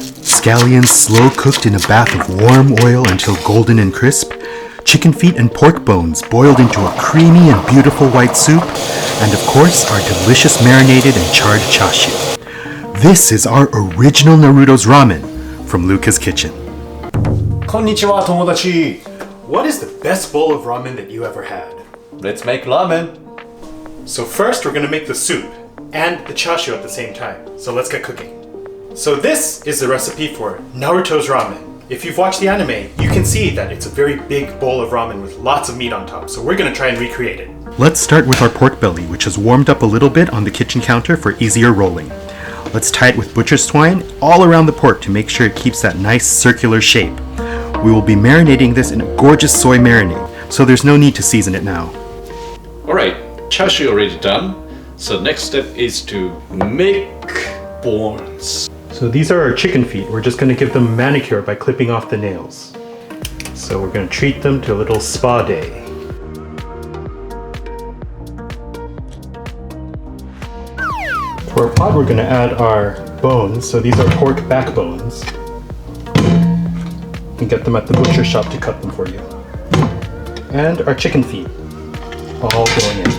Scallions slow cooked in a bath of warm oil until golden and crisp, chicken feet and pork bones boiled into a creamy and beautiful white soup, and of course our delicious marinated and charred chashu. This is our original Naruto's ramen from Luca's kitchen. Konnichiwa, Tomodachi! What is the best bowl of ramen that you ever had? Let's make ramen! So first we're going to make the soup and the chashu at the same time. So let's get cooking. So this is the recipe for Naruto's ramen. If you've watched the anime, you can see that it's a very big bowl of ramen with lots of meat on top. So we're going to try and recreate it. Let's start with our pork belly, which is warmed up a little bit on the kitchen counter for easier rolling. Let's tie it with butcher's twine all around the pork to make sure it keeps that nice circular shape. We will be marinating this in a gorgeous soy marinade, so there's no need to season it now. Alright, chashu already done. So next step is to make bones. So these are our chicken feet. We're just going to give them a manicure by clipping off the nails. So we're going to treat them to a little spa day. For our pot, we're going to add our bones. So these are pork backbones. You can get them at the butcher shop to cut them for you. And our chicken feet, all going in.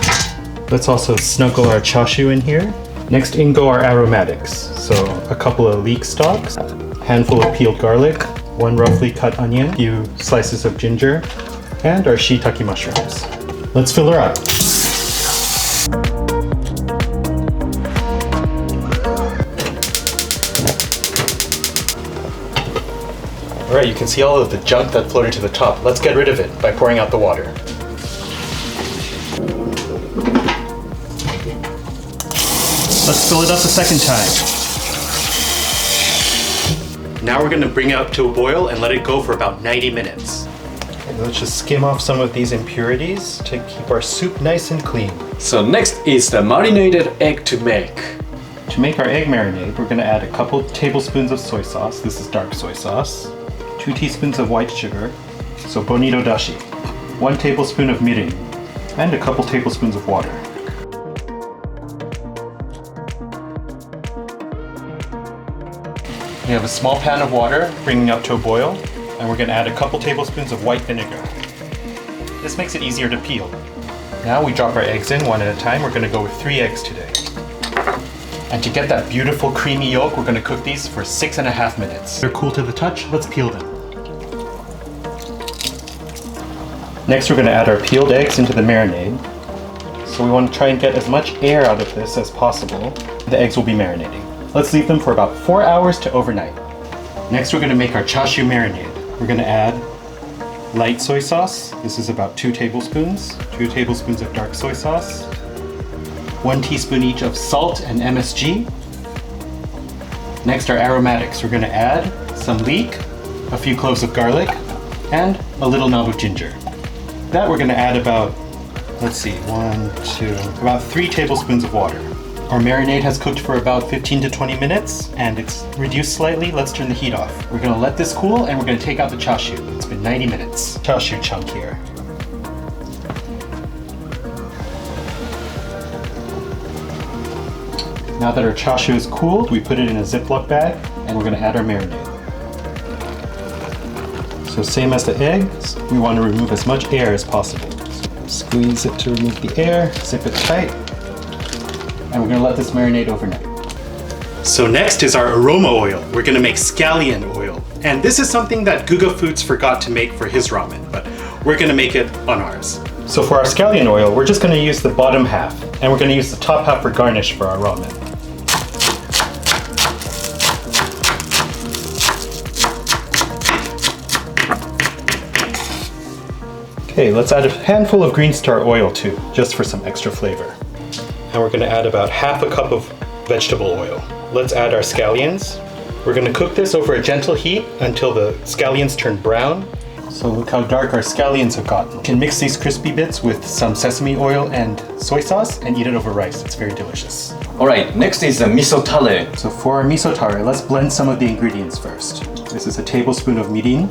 Let's also snuggle our chashu in here. Next in go our aromatics. So a couple of leek stalks, a handful of peeled garlic, one roughly cut onion, a few slices of ginger, and our shiitake mushrooms. Let's fill her up. Alright, you can see all of the junk that floated to the top. Let's get rid of it by pouring out the water. Let's fill it up a second time. Now we're going to bring it up to a boil and let it go for about 90 minutes. And let's just skim off some of these impurities to keep our soup nice and clean. So next is the marinated egg to make. To make our egg marinade, we're going to add a couple tablespoons of soy sauce. This is dark soy sauce. 2 teaspoons of white sugar, so bonito dashi. 1 tablespoon of mirin, and a couple tablespoons of water. We have a small pan of water bringing up to a boil, and we're going to add a couple tablespoons of white vinegar. This makes it easier to peel. Now we drop our eggs in one at a time. We're going to go with 3 eggs today. And to get that beautiful creamy yolk, we're going to cook these for 6.5 minutes. They're cool to the touch, let's peel them. Next we're going to add our peeled eggs into the marinade. So we want to try and get as much air out of this as possible. The eggs will be marinating. Let's leave them for about 4 hours to overnight. Next we're going to make our chashu marinade. We're going to add light soy sauce. This is about 2 tablespoons. 2 tablespoons of dark soy sauce. 1 teaspoon each of salt and MSG. Next are aromatics. We're going to add some leek, a few cloves of garlic, and a little knob of ginger. That we're going to add about, let's see, 1, 2, about 3 tablespoons of water. Our marinade has cooked for about 15 to 20 minutes and it's reduced slightly. Let's turn the heat off. We're going to let this cool and we're going to take out the chashu. It's been 90 minutes. Chashu chunk here. Now that our chashu is cooled, we put it in a Ziploc bag and we're going to add our marinade. So same as the eggs, we want to remove as much air as possible. So squeeze it to remove the air, zip it tight, and we're going to let this marinate overnight. So next is our aroma oil. We're going to make scallion oil. And this is something that Guga Foods forgot to make for his ramen, but we're going to make it on ours. So for our scallion oil, we're just going to use the bottom half, and we're going to use the top half for garnish for our ramen. Okay, let's add a handful of green star oil too, just for some extra flavor. And we're going to add about half a cup of vegetable oil. Let's add our scallions. We're going to cook this over a gentle heat until the scallions turn brown. So look how dark our scallions have gotten. You can mix these crispy bits with some sesame oil and soy sauce and eat it over rice. It's very delicious. Alright, next is the miso tare. So for our miso tare, let's blend some of the ingredients first. This is a tablespoon of mirin,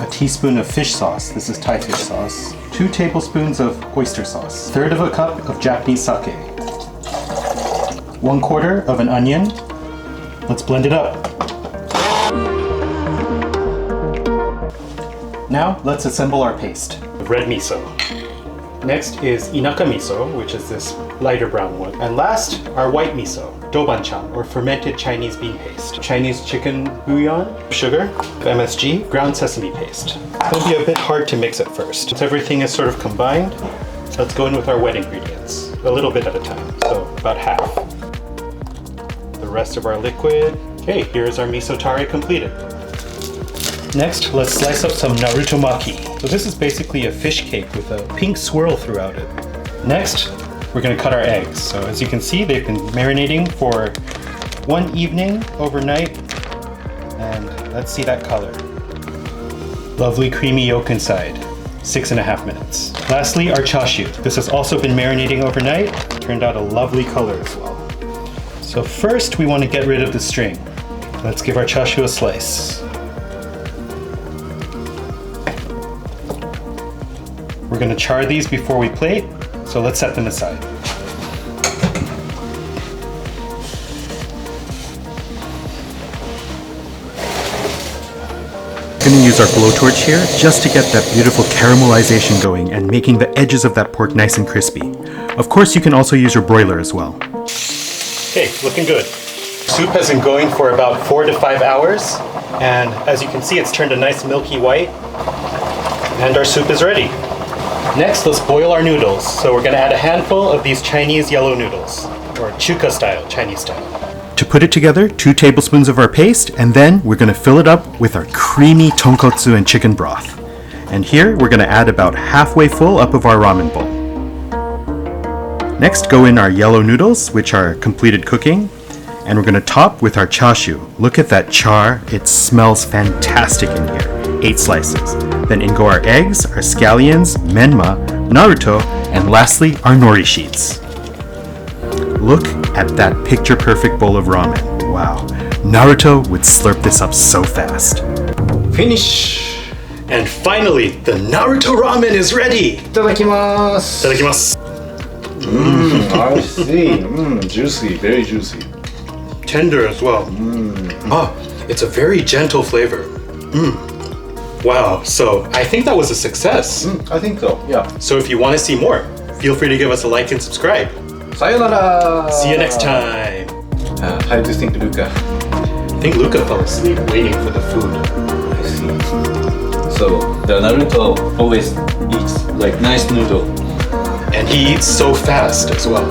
a teaspoon of fish sauce, this is Thai fish sauce, 2 tablespoons of oyster sauce, 1/3 of a cup of Japanese sake, 1/4 of an onion. Let's blend it up. Now, let's assemble our paste. Red miso. Next is inaka miso, which is this lighter brown one. And last, our white miso, dobanchan, or fermented Chinese bean paste. Chinese chicken bouillon, sugar, MSG, ground sesame paste. It'll be a bit hard to mix at first. Once everything is sort of combined, let's go in with our wet ingredients, a little bit at a time, so about half. The rest of our liquid. Okay, here's our miso tare completed. Next, let's slice up some Naruto maki. So this is basically a fish cake with a pink swirl throughout it. Next, we're gonna cut our eggs. So as you can see, they've been marinating for one evening overnight. And let's see that color. Lovely creamy yolk inside. 6.5 minutes. Lastly, our chashu. This has also been marinating overnight. Turned out a lovely color as well. So first, we want to get rid of the string. Let's give our chashu a slice. We're going to char these before we plate, so let's set them aside. We're going to use our blowtorch here just to get that beautiful caramelization going and making the edges of that pork nice and crispy. Of course, you can also use your broiler as well. Okay, looking good. Soup has been going for about 4 to 5 hours, and as you can see, it's turned a nice milky white, and our soup is ready. Next, let's boil our noodles. So we're gonna add a handful of these Chinese yellow noodles, or chuka style, Chinese style. To put it together, 2 tablespoons of our paste, and then we're going to fill it up with our creamy tonkotsu and chicken broth. And here, we're going to add about halfway full up of our ramen bowl. Next, go in our yellow noodles, which are completed cooking, and we're going to top with our chashu. Look at that char, it smells fantastic in here. 8 slices. Then in go our eggs, our scallions, menma, naruto, and lastly, our nori sheets. Look at that picture-perfect bowl of ramen. Wow, Naruto would slurp this up so fast. Finish! And finally, the Naruto ramen is ready! いただきます。いただきます. I see. Juicy, very juicy. Tender as well. Oh, it's a very gentle flavor. Wow, so I think that was a success. I think so, yeah. So if you want to see more, feel free to give us a like and subscribe. Sayonara! See you next time. How do you think, Luca? I think Luca fell asleep waiting for the food. I see. So, the Naruto always eats like nice noodle. And he eats so fast as well.